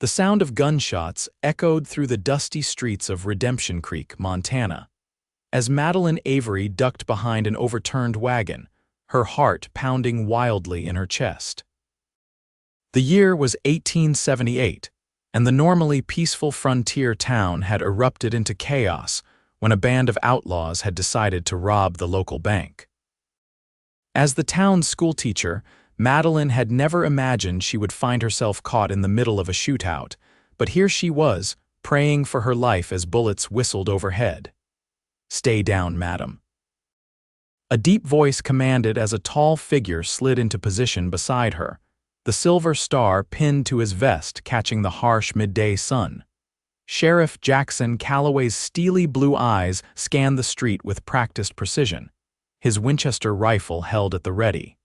The sound of gunshots echoed through the dusty streets of Redemption Creek, Montana. As Madeline Avery ducked behind an overturned wagon, her heart pounding wildly in her chest. The year was 1878, and the normally peaceful frontier town had erupted into chaos when a band of outlaws had decided to rob the local bank. As the town's schoolteacher, Madeline had never imagined she would find herself caught in the middle of a shootout, but here she was, praying for her life as bullets whistled overhead. "Stay down, madam." A deep voice commanded as a tall figure slid into position beside her, the silver star pinned to his vest catching the harsh midday sun. Sheriff Jackson Calloway's steely blue eyes scanned the street with practiced precision, his Winchester rifle held at the ready.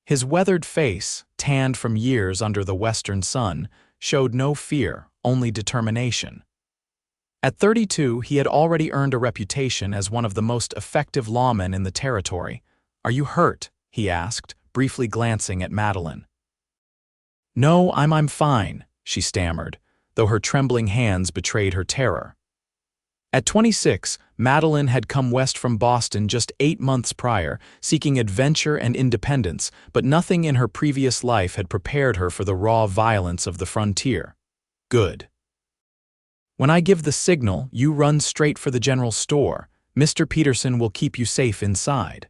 His weathered face, tanned from years under the western sun, showed no fear, only determination. At 32, he had already earned a reputation as one of the most effective lawmen in the territory. "Are you hurt?" he asked, briefly glancing at Madeline. "No, I'm fine," she stammered, though her trembling hands betrayed her terror. At 26, Madeline had come west from Boston just 8 months prior, seeking adventure and independence, but nothing in her previous life had prepared her for the raw violence of the frontier. "Good. When I give the signal, you run straight for the general store. Mr. Peterson will keep you safe inside."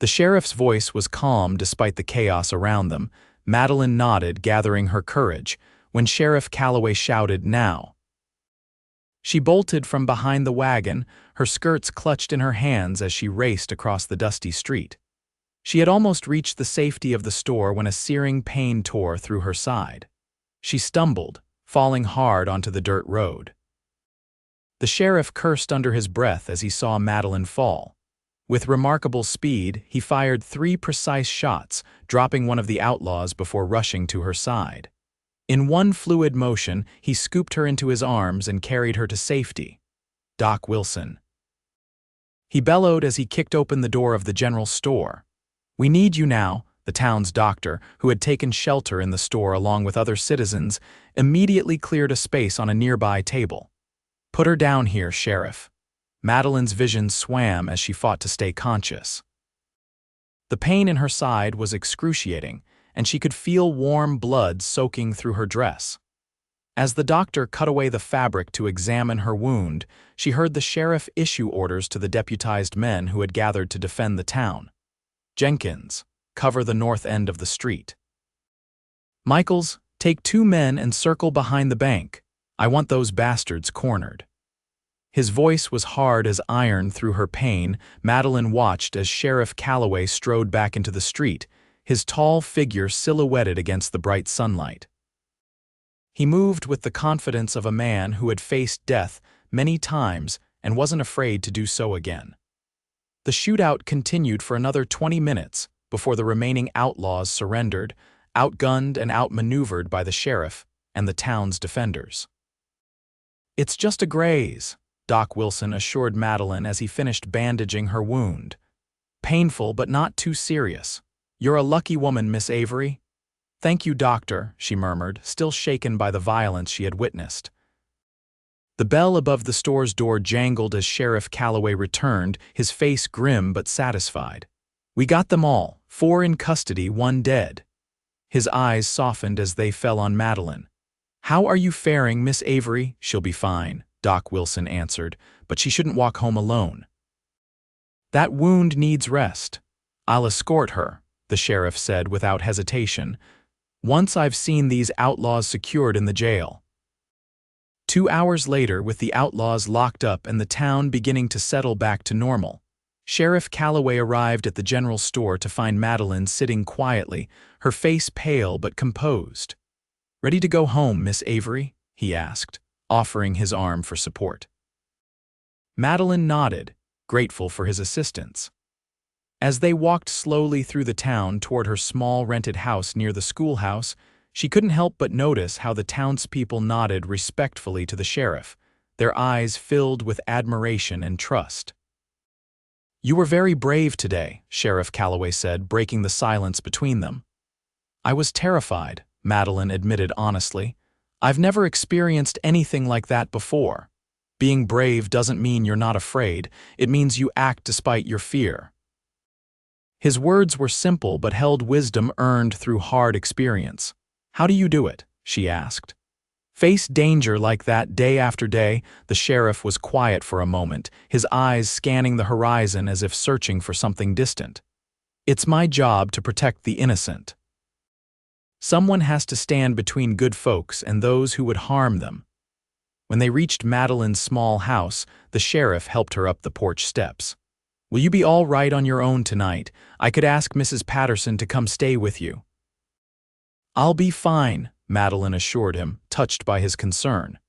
The sheriff's voice was calm despite the chaos around them. Madeline nodded, gathering her courage, when Sheriff Calloway shouted, "Now." She bolted from behind the wagon, her skirts clutched in her hands as she raced across the dusty street. She had almost reached the safety of the store when a searing pain tore through her side. She stumbled, falling hard onto the dirt road. The sheriff cursed under his breath as he saw Madeline fall. With remarkable speed, he fired 3 precise shots, dropping one of the outlaws before rushing to her side. In one fluid motion, he scooped her into his arms and carried her to safety. "Doc Wilson," he bellowed as he kicked open the door of the general store. "We need you now." The town's doctor, who had taken shelter in the store along with other citizens, immediately cleared a space on a nearby table. "Put her down here, Sheriff." Madeline's vision swam as she fought to stay conscious. The pain in her side was excruciating, and she could feel warm blood soaking through her dress. As the doctor cut away the fabric to examine her wound, she heard the sheriff issue orders to the deputized men who had gathered to defend the town. "Jenkins, cover the north end of the street. Michaels, take 2 men and circle behind the bank. I want those bastards cornered." His voice was hard as iron through her pain. Madeline watched as Sheriff Calloway strode back into the street, his tall figure silhouetted against the bright sunlight. He moved with the confidence of a man who had faced death many times and wasn't afraid to do so again. The shootout continued for another 20 minutes before the remaining outlaws surrendered, outgunned and outmaneuvered by the sheriff and the town's defenders. "It's just a graze," Doc Wilson assured Madeline as he finished bandaging her wound. "Painful but not too serious. You're a lucky woman, Miss Avery." "Thank you, doctor," she murmured, still shaken by the violence she had witnessed. The bell above the store's door jangled as Sheriff Calloway returned, his face grim but satisfied. "We got them all, 4 in custody, 1 dead." His eyes softened as they fell on Madeline. "How are you faring, Miss Avery?" "She'll be fine," Doc Wilson answered, "but she shouldn't walk home alone. That wound needs rest." "I'll escort her," the sheriff said without hesitation, "once I've seen these outlaws secured in the jail." 2 hours later, with the outlaws locked up and the town beginning to settle back to normal, Sheriff Calloway arrived at the general store to find Madeline sitting quietly, her face pale but composed. "Ready to go home, Miss Avery?" he asked, offering his arm for support. Madeline nodded, grateful for his assistance. As they walked slowly through the town toward her small rented house near the schoolhouse, she couldn't help but notice how the townspeople nodded respectfully to the sheriff, their eyes filled with admiration and trust. "You were very brave today," Sheriff Calloway said, breaking the silence between them. "I was terrified," Madeline admitted honestly. "I've never experienced anything like that before. Being brave doesn't mean you're not afraid, it means you act despite your fear." His words were simple but held wisdom earned through hard experience. "How do you do it?" she asked. Face danger like that day after day. The sheriff was quiet for a moment, his eyes scanning the horizon as if searching for something distant. "It's my job to protect the innocent. Someone has to stand between good folks and those who would harm them." When they reached Madeline's small house, the sheriff helped her up the porch steps. "Will you be all right on your own tonight? I could ask Mrs. Patterson to come stay with you." "I'll be fine," Madeline assured him, touched by his concern.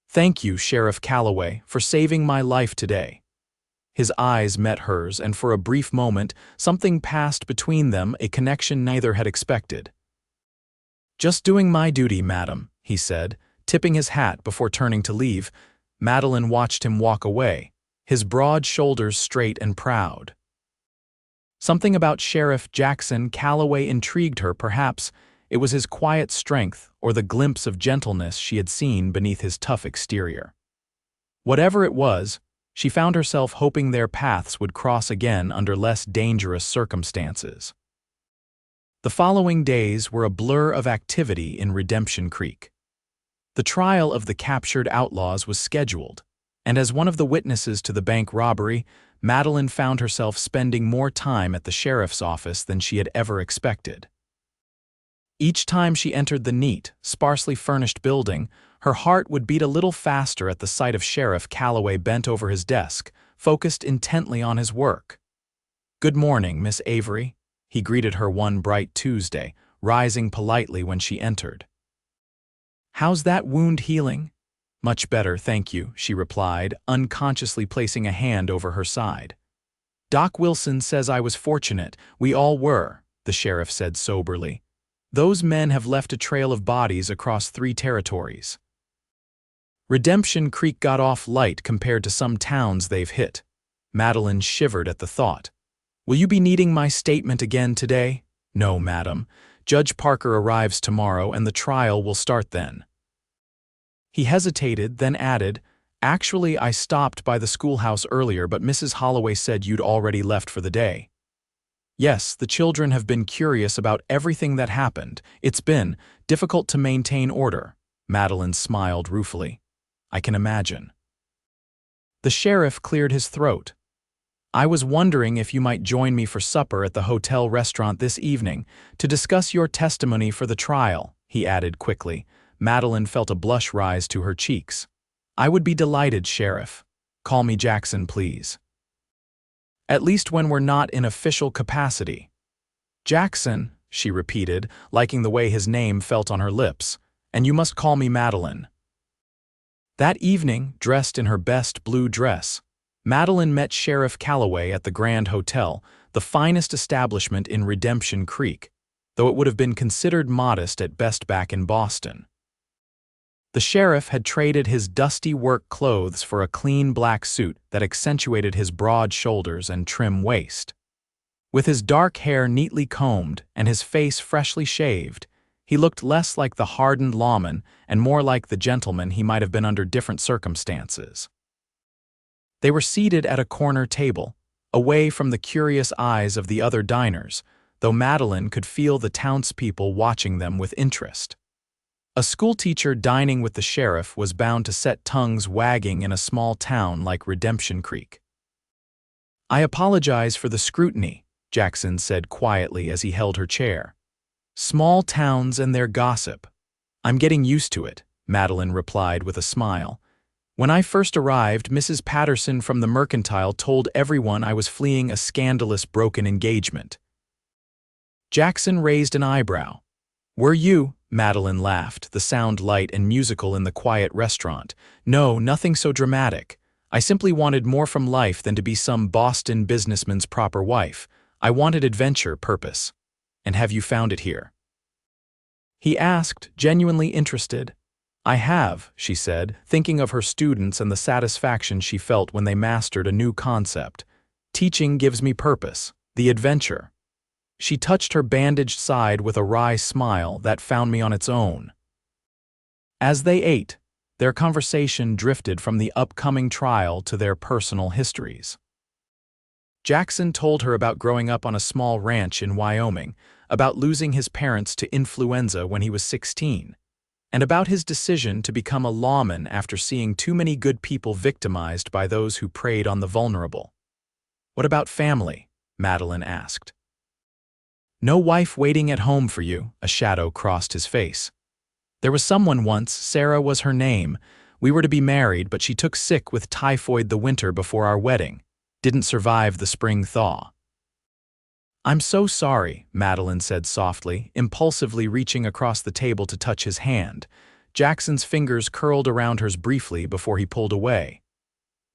"Thank you, Sheriff Calloway, for saving my life today." His eyes met hers, and for a brief moment, something passed between them, a connection neither had expected. "Just doing my duty, madam," he said, tipping his hat before turning to leave. Madeline watched him walk away, his broad shoulders straight and proud. Something about Sheriff Jackson Calloway intrigued her, perhaps. It was his quiet strength or the glimpse of gentleness she had seen beneath his tough exterior. Whatever it was, she found herself hoping their paths would cross again under less dangerous circumstances. The following days were a blur of activity in Redemption Creek. The trial of the captured outlaws was scheduled, and as one of the witnesses to the bank robbery, Madeline found herself spending more time at the sheriff's office than she had ever expected. Each time she entered the neat, sparsely furnished building, her heart would beat a little faster at the sight of Sheriff Calloway bent over his desk, focused intently on his work. "Good morning, Miss Avery," he greeted her one bright Tuesday, rising politely when she entered. "How's that wound healing?" "Much better, thank you," she replied, unconsciously placing a hand over her side. "Doc Wilson says I was fortunate. We all were," the sheriff said soberly. "Those men have left a trail of bodies across 3 territories. Redemption Creek got off light compared to some towns they've hit." Madeline shivered at the thought. "Will you be needing my statement again today?" "No, madam. Judge Parker arrives tomorrow and the trial will start then." He hesitated, then added, "Actually, I stopped by the schoolhouse earlier, but Mrs. Holloway said you'd already left for the day." "Yes, the children have been curious about everything that happened. It's been difficult to maintain order." Madeline smiled ruefully. "I can imagine." The sheriff cleared his throat. "I was wondering if you might join me for supper at the hotel restaurant this evening to discuss your testimony for the trial," he added quickly. Madeline felt a blush rise to her cheeks. "I would be delighted, Sheriff. Call me Jackson, please. At least when we're not in official capacity." "Jackson," she repeated, liking the way his name felt on her lips, "and you must call me Madeline." That evening, dressed in her best blue dress, Madeline met Sheriff Calloway at the Grand Hotel, the finest establishment in Redemption Creek, though it would have been considered modest at best back in Boston. The sheriff had traded his dusty work clothes for a clean black suit that accentuated his broad shoulders and trim waist. With his dark hair neatly combed and his face freshly shaved, he looked less like the hardened lawman and more like the gentleman he might have been under different circumstances. They were seated at a corner table, away from the curious eyes of the other diners, though Madeline could feel the townspeople watching them with interest. A schoolteacher dining with the sheriff was bound to set tongues wagging in a small town like Redemption Creek. "I apologize for the scrutiny," Jackson said quietly as he held her chair. "Small towns and their gossip. I'm getting used to it," Madeline replied with a smile. "When I first arrived, Mrs. Patterson from the Mercantile told everyone I was fleeing a scandalous broken engagement." Jackson raised an eyebrow. "Were you?" Madeline laughed, the sound light and musical in the quiet restaurant. "No, nothing so dramatic. I simply wanted more from life than to be some Boston businessman's proper wife. I wanted adventure, purpose. And have you found it here?" He asked, genuinely interested. "I have," she said, thinking of her students and the satisfaction she felt when they mastered a new concept. "Teaching gives me purpose, the adventure." She touched her bandaged side with a wry smile that found me on its own. As they ate, their conversation drifted from the upcoming trial to their personal histories. Jackson told her about growing up on a small ranch in Wyoming, about losing his parents to influenza when he was 16, and about his decision to become a lawman after seeing too many good people victimized by those who preyed on the vulnerable. "What about family?" Madeline asked. "No wife waiting at home for you," a shadow crossed his face. "There was someone once, Sarah was her name. We were to be married, but she took sick with typhoid the winter before our wedding. Didn't survive the spring thaw." "I'm so sorry," Madeline said softly, impulsively reaching across the table to touch his hand. Jackson's fingers curled around hers briefly before he pulled away.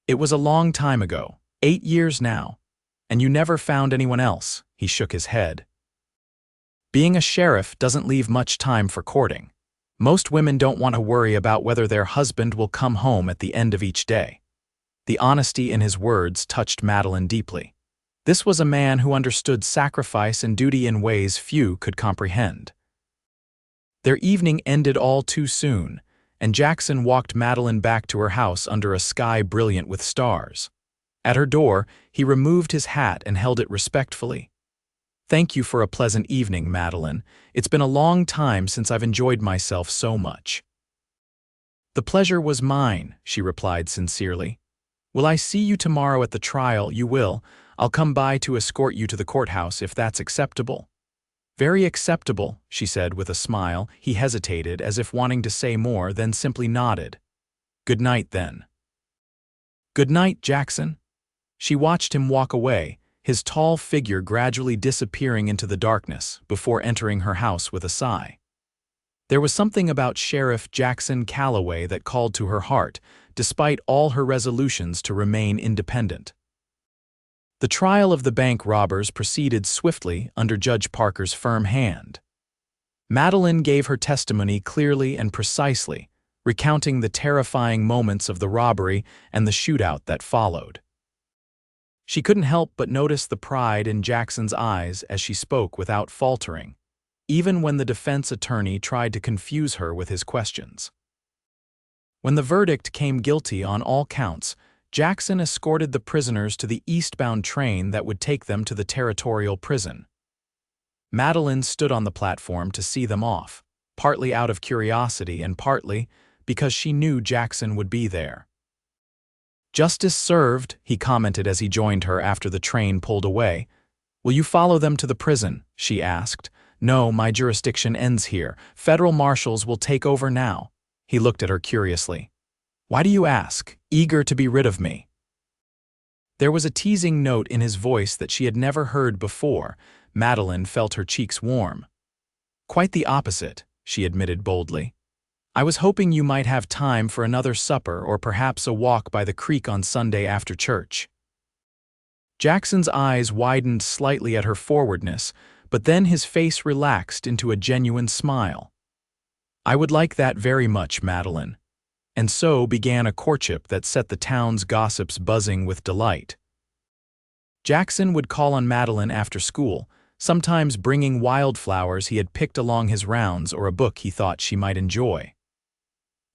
"It was a long time ago, 8 years now. And you never found anyone else," he shook his head. "Being a sheriff doesn't leave much time for courting. Most women don't want to worry about whether their husband will come home at the end of each day." The honesty in his words touched Madeline deeply. This was a man who understood sacrifice and duty in ways few could comprehend. Their evening ended all too soon, and Jackson walked Madeline back to her house under a sky brilliant with stars. At her door, he removed his hat and held it respectfully. "Thank you for a pleasant evening, Madeline. It's been a long time since I've enjoyed myself so much." "The pleasure was mine," she replied sincerely. "Will I see you tomorrow at the trial?" "You will. I'll come by to escort you to the courthouse if that's acceptable." "Very acceptable," she said with a smile. He hesitated, as if wanting to say more, then simply nodded. "Good night, then." "Good night, Jackson." She watched him walk away, his tall figure gradually disappearing into the darkness before entering her house with a sigh. There was something about Sheriff Jackson Calloway that called to her heart, despite all her resolutions to remain independent. The trial of the bank robbers proceeded swiftly under Judge Parker's firm hand. Madeline gave her testimony clearly and precisely, recounting the terrifying moments of the robbery and the shootout that followed. She couldn't help but notice the pride in Jackson's eyes as she spoke without faltering, even when the defense attorney tried to confuse her with his questions. When the verdict came guilty on all counts, Jackson escorted the prisoners to the eastbound train that would take them to the territorial prison. Madeline stood on the platform to see them off, partly out of curiosity and partly because she knew Jackson would be there. "Justice served," he commented as he joined her after the train pulled away. "Will you follow them to the prison?" she asked. "No, my jurisdiction ends here. Federal marshals will take over now." He looked at her curiously. "Why do you ask? Eager to be rid of me?" There was a teasing note in his voice that she had never heard before. Madeline felt her cheeks warm. "Quite the opposite," she admitted boldly. "I was hoping you might have time for another supper or perhaps a walk by the creek on Sunday after church." Jackson's eyes widened slightly at her forwardness, but then his face relaxed into a genuine smile. "I would like that very much, Madeline." And so began a courtship that set the town's gossips buzzing with delight. Jackson would call on Madeline after school, sometimes bringing wildflowers he had picked along his rounds or a book he thought she might enjoy.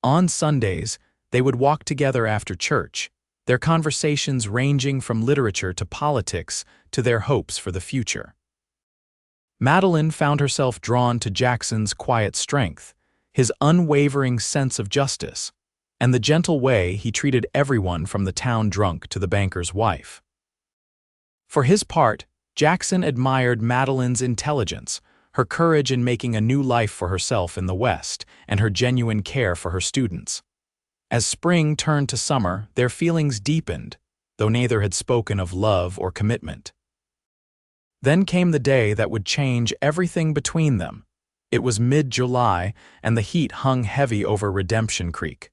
On Sundays, they would walk together after church, their conversations ranging from literature to politics to their hopes for the future. Madeline found herself drawn to Jackson's quiet strength, his unwavering sense of justice, and the gentle way he treated everyone from the town drunk to the banker's wife. For his part, Jackson admired Madeline's intelligence, her courage in making a new life for herself in the West, and her genuine care for her students. As spring turned to summer, their feelings deepened, though neither had spoken of love or commitment. Then came the day that would change everything between them. It was mid-July, and the heat hung heavy over Redemption Creek.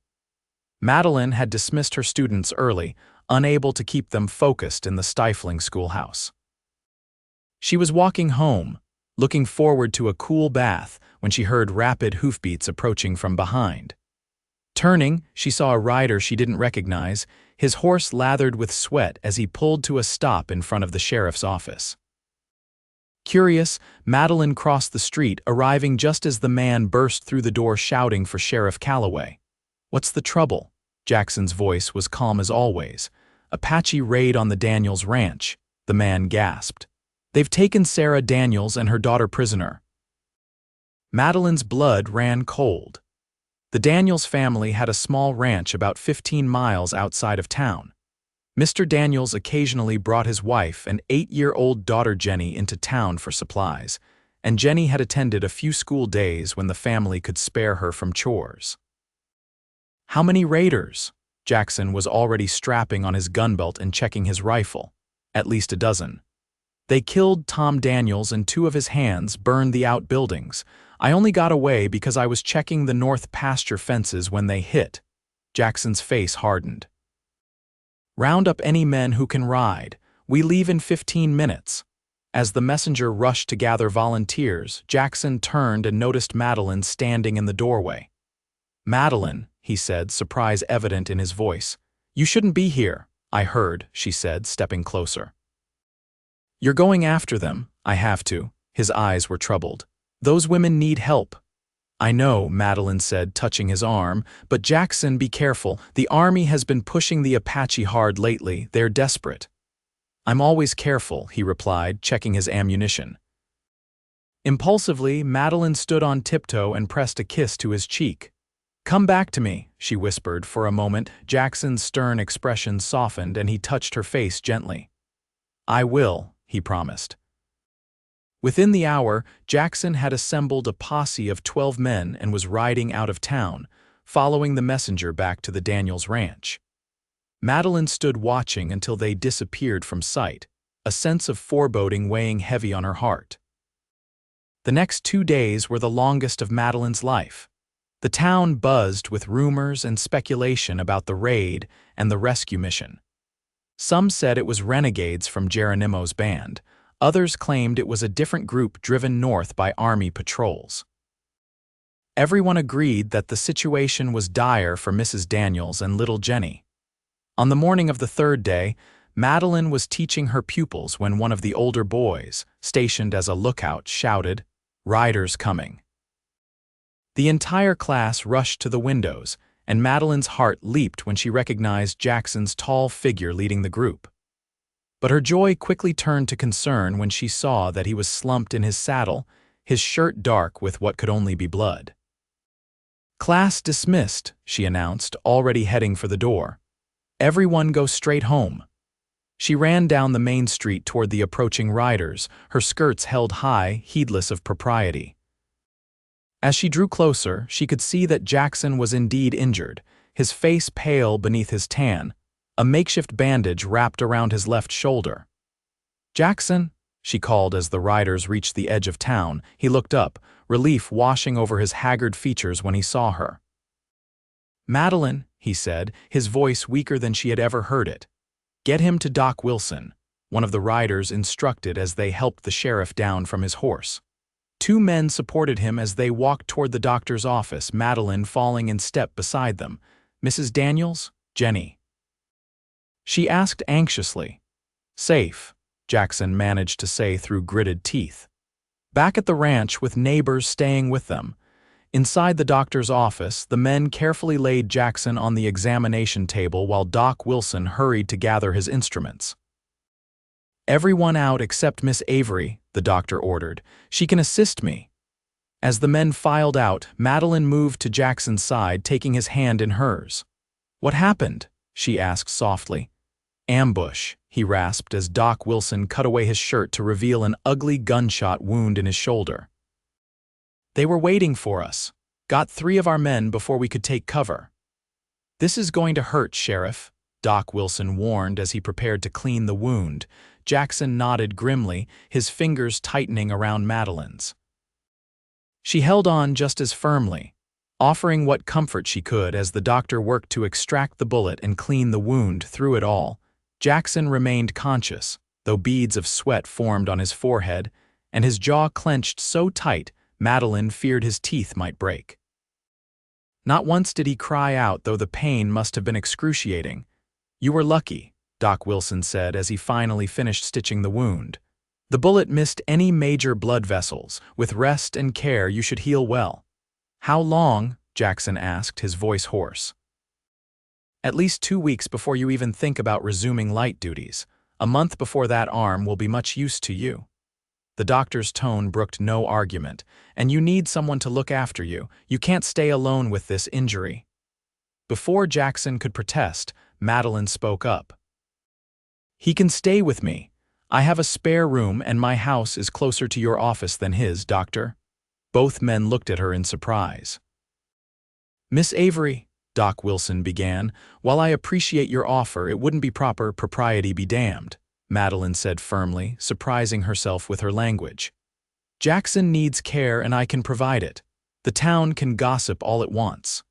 Madeline had dismissed her students early, unable to keep them focused in the stifling schoolhouse. She was walking home, looking forward to a cool bath, when she heard rapid hoofbeats approaching from behind. Turning, she saw a rider she didn't recognize, his horse lathered with sweat as he pulled to a stop in front of the sheriff's office. Curious, Madeline crossed the street, arriving just as the man burst through the door shouting for Sheriff Calloway. "What's the trouble?" Jackson's voice was calm as always. "Apache raid on the Daniels ranch," the man gasped. "They've taken Sarah Daniels and her daughter prisoner." Madeline's blood ran cold. The Daniels family had a small ranch about 15 miles outside of town. Mr. Daniels occasionally brought his wife and 8-year-old daughter Jenny into town for supplies, and Jenny had attended a few school days when the family could spare her from chores. "How many raiders?" Jackson was already strapping on his gun belt and checking his rifle. "At least a dozen." "They killed Tom Daniels and 2 of his hands, burned the outbuildings. I only got away because I was checking the north pasture fences when they hit." Jackson's face hardened. "Round up any men who can ride. We leave in 15 minutes. As the messenger rushed to gather volunteers, Jackson turned and noticed Madeline standing in the doorway. "Madeline," he said, surprise evident in his voice. "You shouldn't be here," I heard, she said, stepping closer. "You're going after them." "I have to." His eyes were troubled. "Those women need help." "I know," Madeline said, touching his arm, "but Jackson, be careful. The army has been pushing the Apache hard lately. They're desperate." "I'm always careful," he replied, checking his ammunition. Impulsively, Madeline stood on tiptoe and pressed a kiss to his cheek. "Come back to me," she whispered. For a moment, Jackson's stern expression softened and he touched her face gently. "I will," he promised. Within the hour, Jackson had assembled a posse of 12 men and was riding out of town, following the messenger back to the Daniels ranch. Madeline stood watching until they disappeared from sight, a sense of foreboding weighing heavy on her heart. The next 2 days were the longest of Madeline's life. The town buzzed with rumors and speculation about the raid and the rescue mission. Some said it was renegades from Geronimo's band. Others claimed it was a different group driven north by army patrols. Everyone agreed that the situation was dire for Mrs. Daniels and little Jenny. On the morning of the 3rd day, Madeline was teaching her pupils when one of the older boys, stationed as a lookout, shouted, "Riders coming." The entire class rushed to the windows, and Madeline's heart leaped when she recognized Jackson's tall figure leading the group. But her joy quickly turned to concern when she saw that he was slumped in his saddle, his shirt dark with what could only be blood. "Class dismissed," she announced, already heading for the door. "Everyone go straight home." She ran down the main street toward the approaching riders, her skirts held high, heedless of propriety. As she drew closer, she could see that Jackson was indeed injured, his face pale beneath his tan, a makeshift bandage wrapped around his left shoulder. "Jackson," she called as the riders reached the edge of town. He looked up, relief washing over his haggard features when he saw her. "Madeline," he said, his voice weaker than she had ever heard it. "Get him to Doc Wilson," one of the riders instructed as they helped the sheriff down from his horse. 2 men supported him as they walked toward the doctor's office, Madeline falling in step beside them. "Mrs. Daniels?" "Jenny." She asked anxiously. "Safe," Jackson managed to say through gritted teeth. Back at the ranch with neighbors staying with them. Inside the doctor's office, the men carefully laid Jackson on the examination table while Doc Wilson hurried to gather his instruments. "Everyone out except Miss Avery," the doctor ordered. "She can assist me." As the men filed out, Madeline moved to Jackson's side, taking his hand in hers. "What happened?" she asked softly. "Ambush," he rasped as Doc Wilson cut away his shirt to reveal an ugly gunshot wound in his shoulder. "They were waiting for us. Got 3 of our men before we could take cover." "This is going to hurt, Sheriff," Doc Wilson warned as he prepared to clean the wound. Jackson nodded grimly, his fingers tightening around Madeline's. She held on just as firmly, offering what comfort she could as the doctor worked to extract the bullet and clean the wound. Through it all, Jackson remained conscious, though beads of sweat formed on his forehead, and his jaw clenched so tight Madeline feared his teeth might break. Not once did he cry out, though the pain must have been excruciating. "You were lucky," Doc Wilson said as he finally finished stitching the wound. The bullet missed any major blood vessels. With rest and care, you should heal well. How long? Jackson asked, his voice hoarse. At least 2 weeks before you even think about resuming light duties. A month before that arm will be much use to you. The doctor's tone brooked no argument, and you need someone to look after you. You can't stay alone with this injury. Before Jackson could protest, Madeline spoke up. He can stay with me. I have a spare room and my house is closer to your office than his, doctor. Both men looked at her in surprise. Miss Avery, Doc Wilson began, while I appreciate your offer, it wouldn't be proper, propriety be damned, Madeline said firmly, surprising herself with her language. Jackson needs care and I can provide it. The town can gossip all it wants.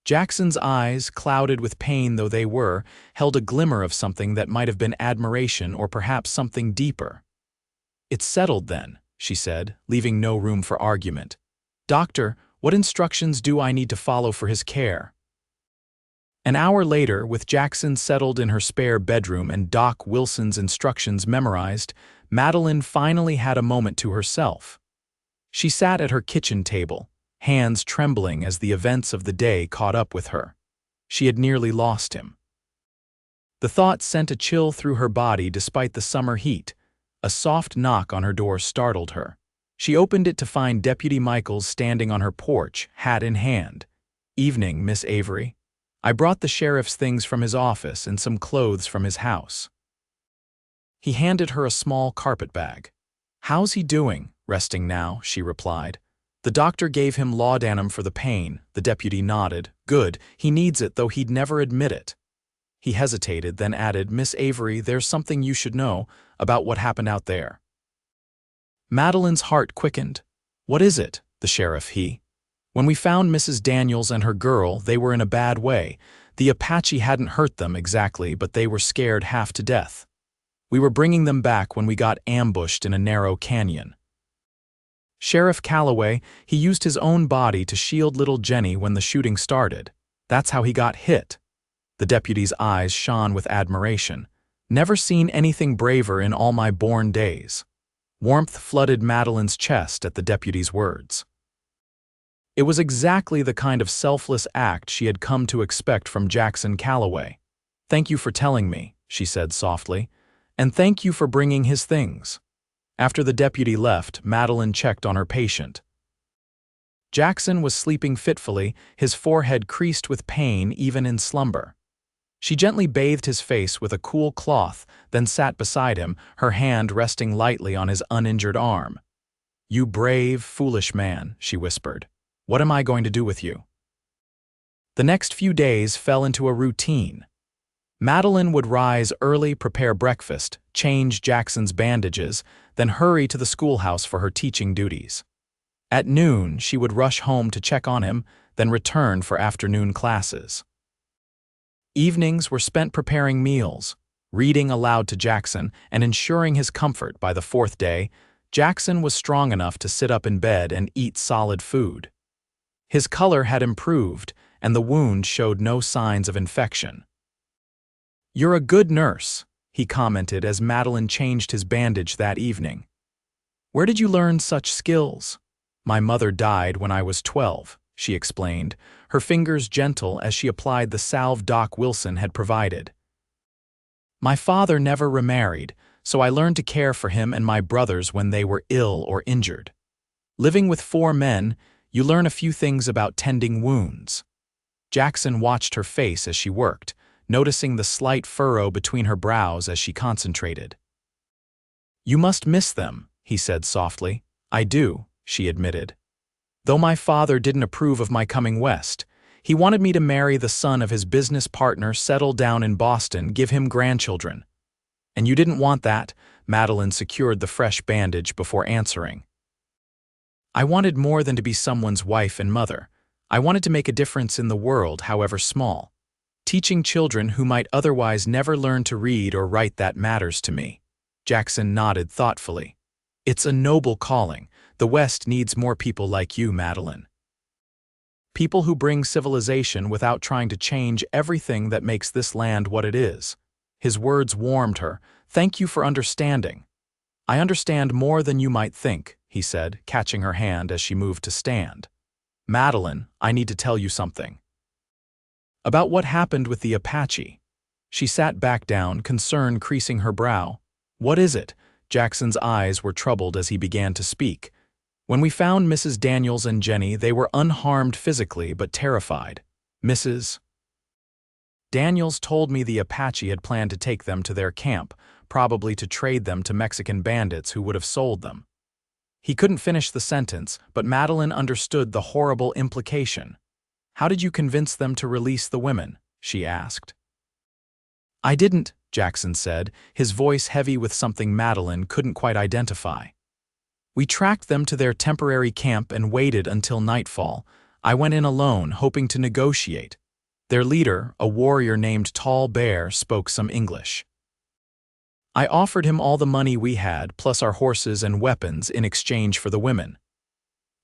Jackson's eyes, clouded with pain though they were, held a glimmer of something that might have been admiration or perhaps something deeper. It's settled then, she said, leaving no room for argument. Doctor, what instructions do I need to follow for his care? An hour later, with Jackson settled in her spare bedroom and Doc Wilson's instructions memorized, Madeline finally had a moment to herself. She sat at her kitchen table, hands trembling as the events of the day caught up with her. She had nearly lost him. The thought sent a chill through her body despite the summer heat. A soft knock on her door startled her. She opened it to find Deputy Michaels standing on her porch, hat in hand. Evening, Miss Avery. I brought the sheriff's things from his office and some clothes from his house. He handed her a small carpet bag. How's he doing? Resting now, she replied. The doctor gave him laudanum for the pain, the deputy nodded. Good, he needs it though he'd never admit it. He hesitated, then added, Miss Avery, there's something you should know about what happened out there. Madeline's heart quickened. What is it? The sheriff, When we found Mrs. Daniels and her girl, they were in a bad way. The Apache hadn't hurt them exactly, but they were scared half to death. We were bringing them back when we got ambushed in a narrow canyon. Sheriff Calloway, he used his own body to shield little Jenny when the shooting started. That's how he got hit. The deputy's eyes shone with admiration. Never seen anything braver in all my born days. Warmth flooded Madeline's chest at the deputy's words. It was exactly the kind of selfless act she had come to expect from Jackson Calloway. Thank you for telling me, she said softly, and thank you for bringing his things. After the deputy left, Madeline checked on her patient. Jackson was sleeping fitfully, his forehead creased with pain even in slumber. She gently bathed his face with a cool cloth, then sat beside him, her hand resting lightly on his uninjured arm. You brave, foolish man, she whispered. What am I going to do with you? The next few days fell into a routine. Madeline would rise early, prepare breakfast, change Jackson's bandages, then hurry to the schoolhouse for her teaching duties. At noon, she would rush home to check on him, then return for afternoon classes. Evenings were spent preparing meals, reading aloud to Jackson, and ensuring his comfort. By the fourth day, Jackson was strong enough to sit up in bed and eat solid food. His color had improved, and the wound showed no signs of infection. You're a good nurse, he commented as Madeline changed his bandage that evening. Where did you learn such skills? My mother died when I was 12, she explained, her fingers gentle as she applied the salve Doc Wilson had provided. My father never remarried, so I learned to care for him and my brothers when they were ill or injured. Living with 4 men, you learn a few things about tending wounds. Jackson watched her face as she worked, noticing the slight furrow between her brows as she concentrated. You must miss them, he said softly. I do, she admitted. Though my father didn't approve of my coming west, he wanted me to marry the son of his business partner, settle down in Boston, give him grandchildren. And you didn't want that? Madeline secured the fresh bandage before answering. I wanted more than to be someone's wife and mother. I wanted to make a difference in the world, however small. Teaching children who might otherwise never learn to read or write, that matters to me. Jackson nodded thoughtfully. It's a noble calling. The West needs more people like you, Madeline. People who bring civilization without trying to change everything that makes this land what it is. His words warmed her. Thank you for understanding. I understand more than you might think, he said, catching her hand as she moved to stand. Madeline, I need to tell you something. About what happened with the Apache. She sat back down, concern creasing her brow. What is it? Jackson's eyes were troubled as he began to speak. When we found Mrs. Daniels and Jenny, they were unharmed physically but terrified. Mrs. Daniels told me the Apache had planned to take them to their camp, probably to trade them to Mexican bandits who would have sold them. He couldn't finish the sentence, but Madeline understood the horrible implication. How did you convince them to release the women? She asked. I didn't, Jackson said, his voice heavy with something Madeline couldn't quite identify. We tracked them to their temporary camp and waited until nightfall. I went in alone, hoping to negotiate. Their leader, a warrior named Tall Bear, spoke some English. I offered him all the money we had, plus our horses and weapons, in exchange for the women.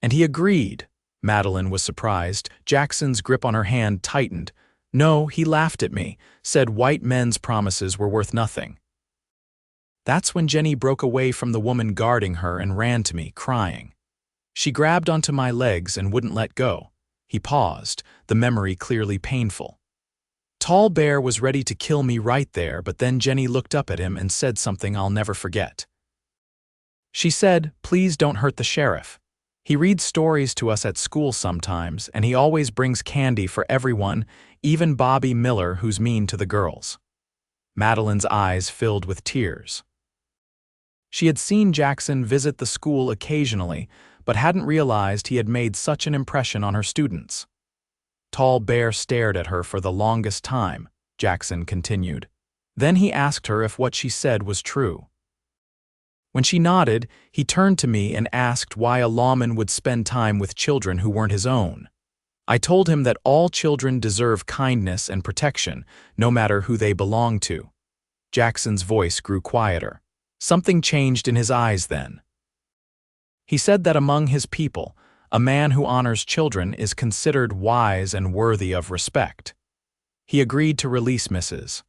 And he agreed. Madeline was surprised. Jackson's grip on her hand tightened. No, he laughed at me, said white men's promises were worth nothing. That's when Jenny broke away from the woman guarding her and ran to me, crying. She grabbed onto my legs and wouldn't let go. He paused, the memory clearly painful. Tall Bear was ready to kill me right there, but then Jenny looked up at him and said something I'll never forget. She said, "Please don't hurt the sheriff. He reads stories to us at school sometimes, and he always brings candy for everyone, even Bobby Miller, who's mean to the girls." Madeline's eyes filled with tears. She had seen Jackson visit the school occasionally, but hadn't realized he had made such an impression on her students. Tall Bear stared at her for the longest time, Jackson continued. Then he asked her if what she said was true. When she nodded, he turned to me and asked why a lawman would spend time with children who weren't his own. I told him that all children deserve kindness and protection, no matter who they belong to. Jackson's voice grew quieter. Something changed in his eyes then. He said that among his people, a man who honors children is considered wise and worthy of respect. He agreed to release Mrs.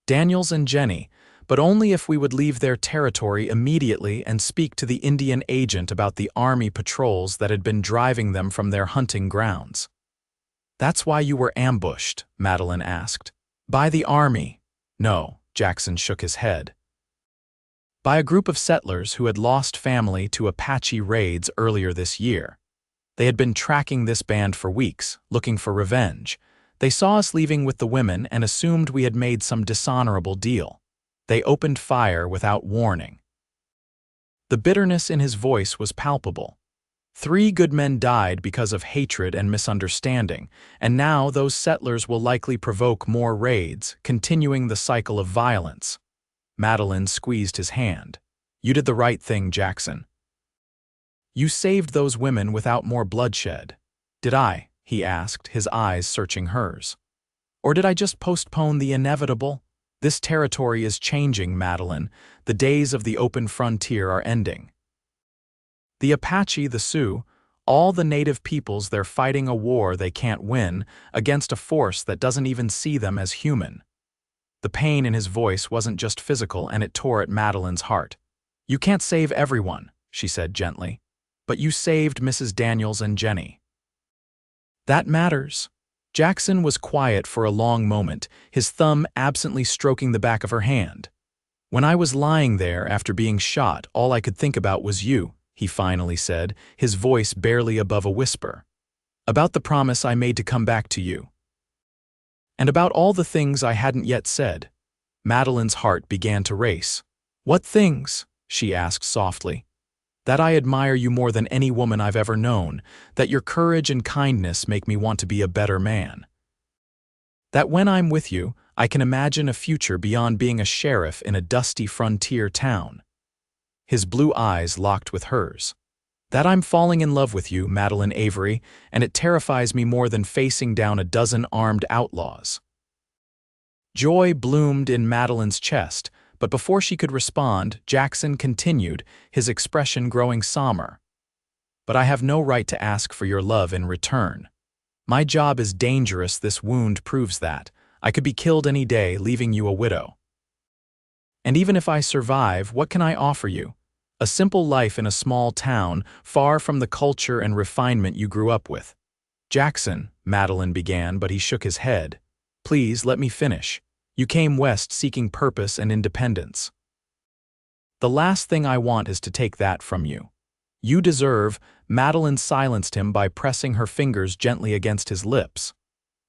Daniels and Jenny, but only if we would leave their territory immediately and speak to the Indian agent about the army patrols that had been driving them from their hunting grounds. That's why you were ambushed, Madeline asked. By the army. No, Jackson shook his head. By a group of settlers who had lost family to Apache raids earlier this year. They had been tracking this band for weeks, looking for revenge. They saw us leaving with the women and assumed we had made some dishonorable deal. They opened fire without warning. The bitterness in his voice was palpable. 3 good men died because of hatred and misunderstanding, and now those settlers will likely provoke more raids, continuing the cycle of violence. Madeline squeezed his hand. You did the right thing, Jackson. You saved those women without more bloodshed. Did I? He asked, his eyes searching hers. Or did I just postpone the inevitable? This territory is changing, Madeline. The days of the open frontier are ending. The Apache, the Sioux, all the native peoples, they're fighting a war they can't win against a force that doesn't even see them as human. The pain in his voice wasn't just physical, and it tore at Madeline's heart. You can't save everyone, she said gently, but you saved Mrs. Daniels and Jenny. That matters. Jackson was quiet for a long moment, his thumb absently stroking the back of her hand. When I was lying there after being shot, all I could think about was you, he finally said, his voice barely above a whisper. About the promise I made to come back to you. And about all the things I hadn't yet said. Madeline's heart began to race. What things? She asked softly. That I admire you more than any woman I've ever known, that your courage and kindness make me want to be a better man. That when I'm with you, I can imagine a future beyond being a sheriff in a dusty frontier town. His blue eyes locked with hers. That I'm falling in love with you, Madeline Avery, and it terrifies me more than facing down a dozen armed outlaws. Joy bloomed in Madeline's chest, but before she could respond, Jackson continued, his expression growing somber. But I have no right to ask for your love in return. My job is dangerous, this wound proves that. I could be killed any day, leaving you a widow. And even if I survive, what can I offer you? A simple life in a small town, far from the culture and refinement you grew up with. Jackson, Madeline began, but he shook his head. Please, let me finish. You came west seeking purpose and independence. The last thing I want is to take that from you. You deserve— Madeline silenced him by pressing her fingers gently against his lips.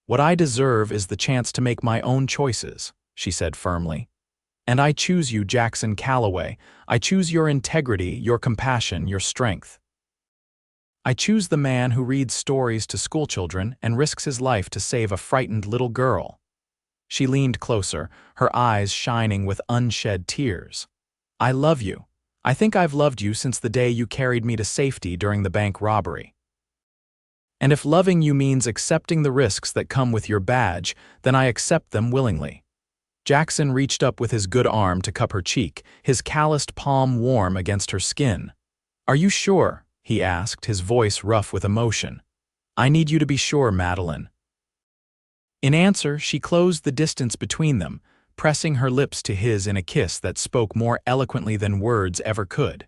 What I deserve is the chance to make my own choices, she said firmly. And I choose you, Jackson Calloway. I choose your integrity, your compassion, your strength. I choose the man who reads stories to schoolchildren and risks his life to save a frightened little girl. She leaned closer, her eyes shining with unshed tears. I love you. I think I've loved you since the day you carried me to safety during the bank robbery. And if loving you means accepting the risks that come with your badge, then I accept them willingly. Jackson reached up with his good arm to cup her cheek, his calloused palm warm against her skin. Are you sure? He asked, his voice rough with emotion. I need you to be sure, Madeline. In answer, she closed the distance between them, pressing her lips to his in a kiss that spoke more eloquently than words ever could.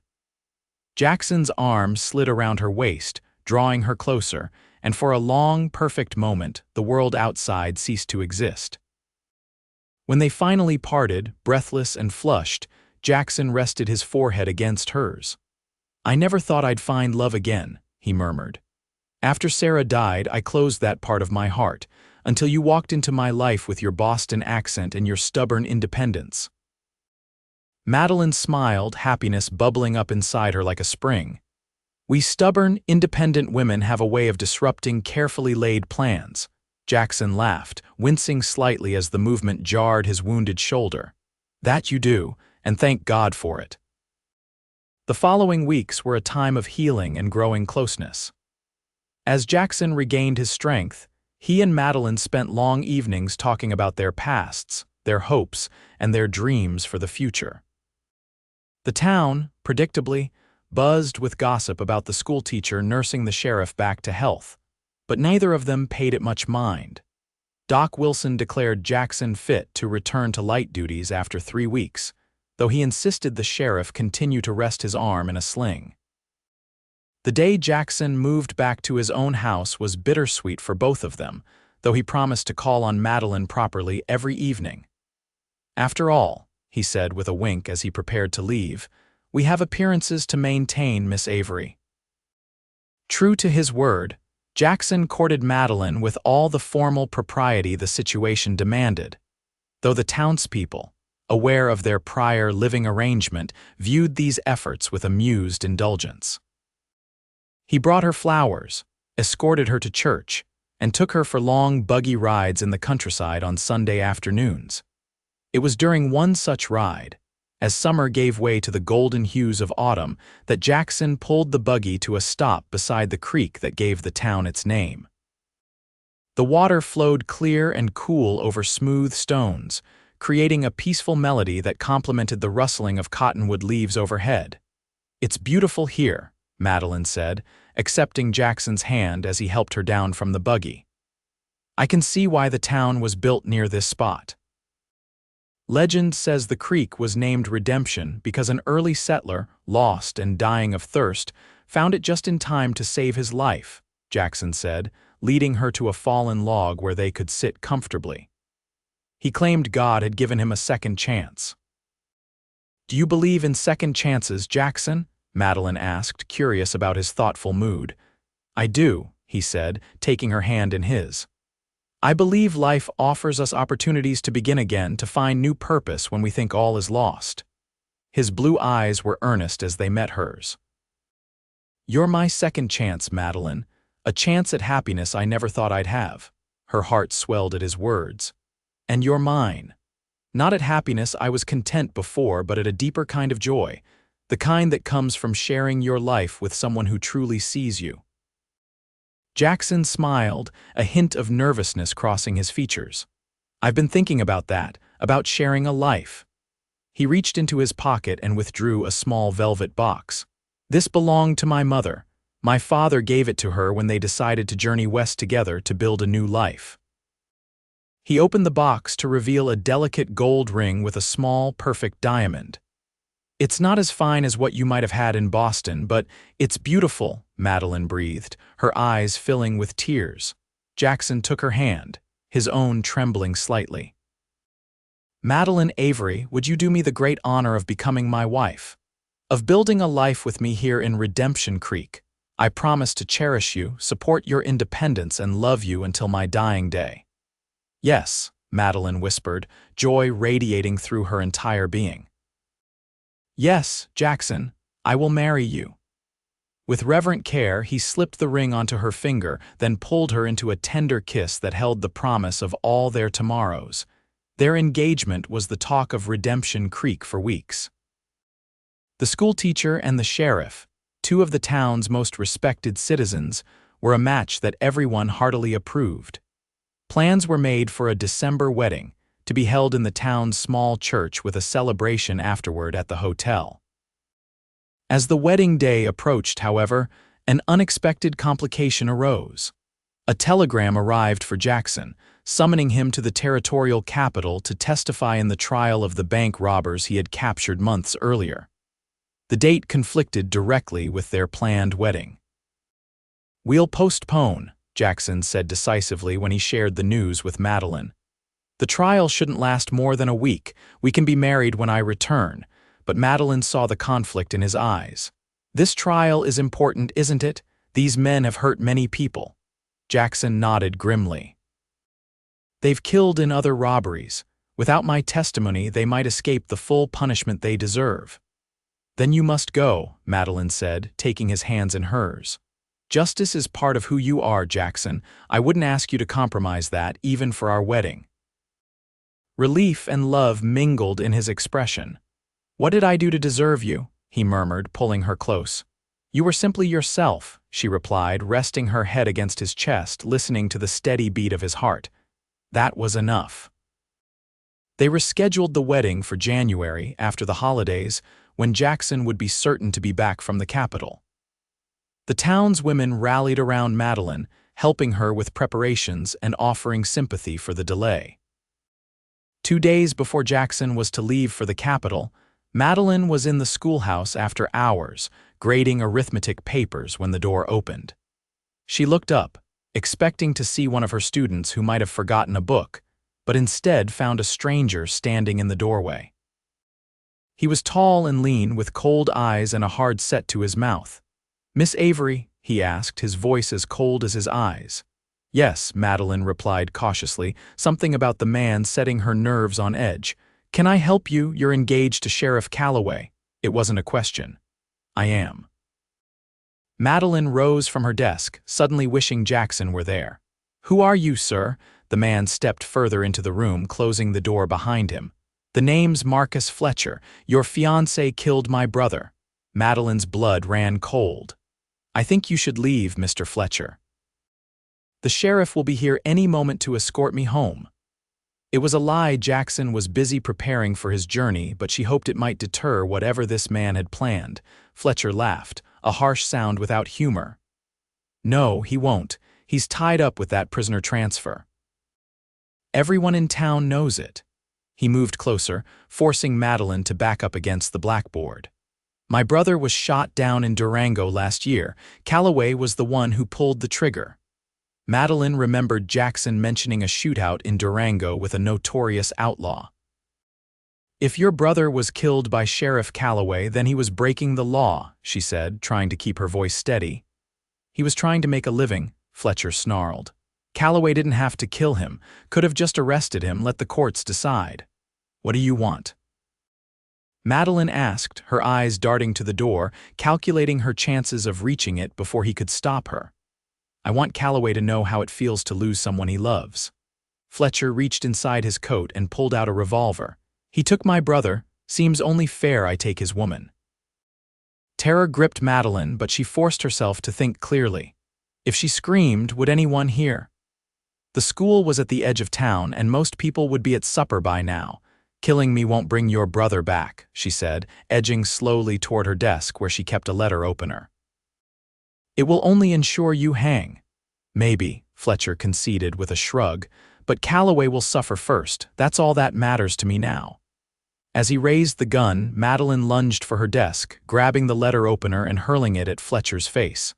Jackson's arm slid around her waist, drawing her closer, and for a long, perfect moment, the world outside ceased to exist. When they finally parted, breathless and flushed, Jackson rested his forehead against hers. I never thought I'd find love again, he murmured. After Sarah died, I closed that part of my heart, until you walked into my life with your Boston accent and your stubborn independence. Madeline smiled, happiness bubbling up inside her like a spring. We stubborn, independent women have a way of disrupting carefully laid plans. Jackson laughed, wincing slightly as the movement jarred his wounded shoulder. That you do, and thank God for it. The following weeks were a time of healing and growing closeness. As Jackson regained his strength, he and Madeline spent long evenings talking about their pasts, their hopes, and their dreams for the future. The town, predictably, buzzed with gossip about the schoolteacher nursing the sheriff back to health, but neither of them paid it much mind. Doc Wilson declared Jackson fit to return to light duties after 3 weeks, though he insisted the sheriff continue to rest his arm in a sling. The day Jackson moved back to his own house was bittersweet for both of them, though he promised to call on Madeline properly every evening. After all, he said with a wink as he prepared to leave, we have appearances to maintain, Miss Avery. True to his word, Jackson courted Madeline with all the formal propriety the situation demanded, though the townspeople, aware of their prior living arrangement, viewed these efforts with amused indulgence. He brought her flowers, escorted her to church, and took her for long buggy rides in the countryside on Sunday afternoons. It was during one such ride, as summer gave way to the golden hues of autumn, that Jackson pulled the buggy to a stop beside the creek that gave the town its name. The water flowed clear and cool over smooth stones, creating a peaceful melody that complemented the rustling of cottonwood leaves overhead. It's beautiful here, Madeline said, accepting Jackson's hand as he helped her down from the buggy. I can see why the town was built near this spot. Legend says the creek was named Redemption because an early settler, lost and dying of thirst, found it just in time to save his life, Jackson said, leading her to a fallen log where they could sit comfortably. He claimed God had given him a second chance. Do you believe in second chances, Jackson? Madeline asked, curious about his thoughtful mood. I do, he said, taking her hand in his. I believe life offers us opportunities to begin again, to find new purpose when we think all is lost. His blue eyes were earnest as they met hers. You're my second chance, Madeline, a chance at happiness I never thought I'd have. Her heart swelled at his words. And you're mine. Not at happiness I was content before, but at a deeper kind of joy, the kind that comes from sharing your life with someone who truly sees you. Jackson smiled, a hint of nervousness crossing his features. I've been thinking about that, about sharing a life. He reached into his pocket and withdrew a small velvet box. This belonged to my mother. My father gave it to her when they decided to journey west together to build a new life. He opened the box to reveal a delicate gold ring with a small, perfect diamond. "It's not as fine as what you might have had in Boston, but it's beautiful," Madeline breathed, her eyes filling with tears. Jackson took her hand, his own trembling slightly. "Madeline Avery, would you do me the great honor of becoming my wife? Of building a life with me here in Redemption Creek? I promise to cherish you, support your independence, and love you until my dying day." "Yes," Madeline whispered, joy radiating through her entire being. "Yes, Jackson, I will marry you." With reverent care, he slipped the ring onto her finger, then pulled her into a tender kiss that held the promise of all their tomorrows. Their engagement was the talk of Redemption Creek for weeks. The schoolteacher and the sheriff, two of the town's most respected citizens, were a match that everyone heartily approved. Plans were made for a December wedding, to be held in the town's small church with a celebration afterward at the hotel. As the wedding day approached, however, an unexpected complication arose. A telegram arrived for Jackson, summoning him to the territorial capital to testify in the trial of the bank robbers he had captured months earlier. The date conflicted directly with their planned wedding. "We'll postpone," Jackson said decisively when he shared the news with Madeline. "The trial shouldn't last more than a week. We can be married when I return." But Madeline saw the conflict in his eyes. "This trial is important, isn't it? These men have hurt many people." Jackson nodded grimly. "They've killed in other robberies. Without my testimony, they might escape the full punishment they deserve." "Then you must go," Madeline said, taking his hands in hers. "Justice is part of who you are, Jackson. I wouldn't ask you to compromise that, even for our wedding." Relief and love mingled in his expression. "What did I do to deserve you?" he murmured, pulling her close. "You were simply yourself," she replied, resting her head against his chest, listening to the steady beat of his heart. That was enough. They rescheduled the wedding for January, after the holidays, when Jackson would be certain to be back from the capital. The town's women rallied around Madeline, helping her with preparations and offering sympathy for the delay. 2 days before Jackson was to leave for the capital, Madeline was in the schoolhouse after hours, grading arithmetic papers when the door opened. She looked up, expecting to see one of her students who might have forgotten a book, but instead found a stranger standing in the doorway. He was tall and lean, with cold eyes and a hard set to his mouth. "Miss Avery?" he asked, his voice as cold as his eyes. "Yes," Madeline replied cautiously, something about the man setting her nerves on edge. "Can I help you? You're engaged to Sheriff Calloway." It wasn't a question. "I am." Madeline rose from her desk, suddenly wishing Jackson were there. "Who are you, sir?" The man stepped further into the room, closing the door behind him. "The name's Marcus Fletcher. Your fiancé killed my brother." Madeline's blood ran cold. "I think you should leave, Mr. Fletcher. The sheriff will be here any moment to escort me home." It was a lie. Jackson was busy preparing for his journey, but she hoped it might deter whatever this man had planned. Fletcher laughed, a harsh sound without humor. "No, he won't. He's tied up with that prisoner transfer. Everyone in town knows it." He moved closer, forcing Madeline to back up against the blackboard. "My brother was shot down in Durango last year. Calloway was the one who pulled the trigger." Madeline remembered Jackson mentioning a shootout in Durango with a notorious outlaw. "If your brother was killed by Sheriff Calloway, then he was breaking the law," she said, trying to keep her voice steady. "He was trying to make a living," Fletcher snarled. "Calloway didn't have to kill him, could have just arrested him, let the courts decide. What do you want?" Madeline asked, her eyes darting to the door, calculating her chances of reaching it before he could stop her. "I want Calloway to know how it feels to lose someone he loves." Fletcher reached inside his coat and pulled out a revolver. "He took my brother. Seems only fair I take his woman." Terror gripped Madeline, but she forced herself to think clearly. If she screamed, would anyone hear? The school was at the edge of town, and most people would be at supper by now. "Killing me won't bring your brother back," she said, edging slowly toward her desk where she kept a letter opener. "It will only ensure you hang." "Maybe," Fletcher conceded with a shrug, But Calloway will suffer first. That's all that matters to me now." As he raised the gun, Madeline lunged for her desk, grabbing the letter opener and hurling it at Fletcher's face.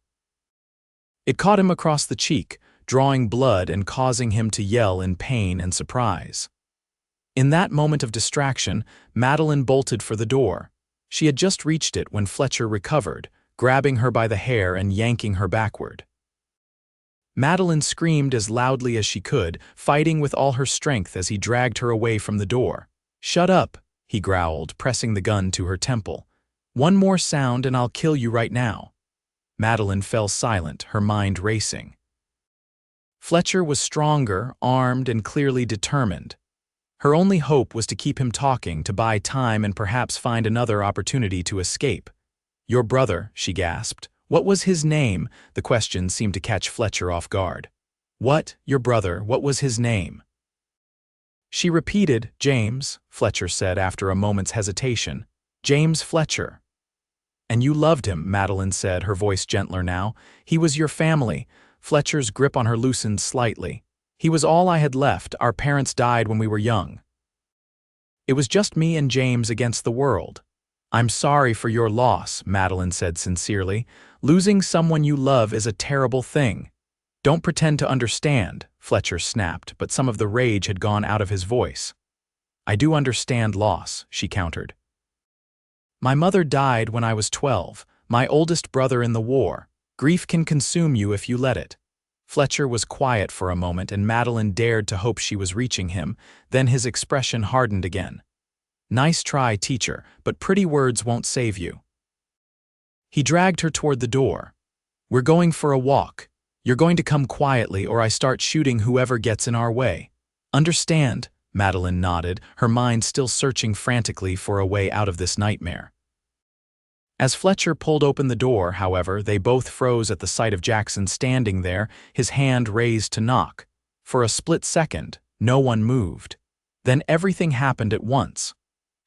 It caught him across the cheek, drawing blood and causing him to yell in pain and surprise. In that moment of distraction, Madeline bolted for the door. She had just reached it when Fletcher recovered, grabbing her by the hair and yanking her backward. Madeline screamed as loudly as she could, fighting with all her strength as he dragged her away from the door. "Shut up," he growled, pressing the gun to her temple. "One more sound and I'll kill you right now." Madeline fell silent, her mind racing. Fletcher was stronger, armed, and clearly determined. Her only hope was to keep him talking, to buy time and perhaps find another opportunity to escape. "Your brother," she gasped. "What was his name?" The question seemed to catch Fletcher off guard. "What? Your brother, what was his name?" She repeated. "James," Fletcher said after a moment's hesitation. "James Fletcher." "And you loved him," Madeline said, her voice gentler now. "He was your family." Fletcher's grip on her loosened slightly. "He was all I had left. Our parents died when we were young. It was just me and James against the world." "I'm sorry for your loss," Madeline said sincerely. "Losing someone you love is a terrible thing." "Don't pretend to understand," Fletcher snapped, but some of the rage had gone out of his voice. "I do understand loss," she countered. "My mother died when I was 12, my oldest brother in the war. Grief can consume you if you let it." Fletcher was quiet for a moment, and Madeline dared to hope she was reaching him. Then his expression hardened again. "Nice try, teacher, but pretty words won't save you." He dragged her toward the door. "We're going for a walk. You're going to come quietly or I start shooting whoever gets in our way. Understand?" Madeline nodded, her mind still searching frantically for a way out of this nightmare. As Fletcher pulled open the door, however, they both froze at the sight of Jackson standing there, his hand raised to knock. For a split second, no one moved. Then everything happened at once.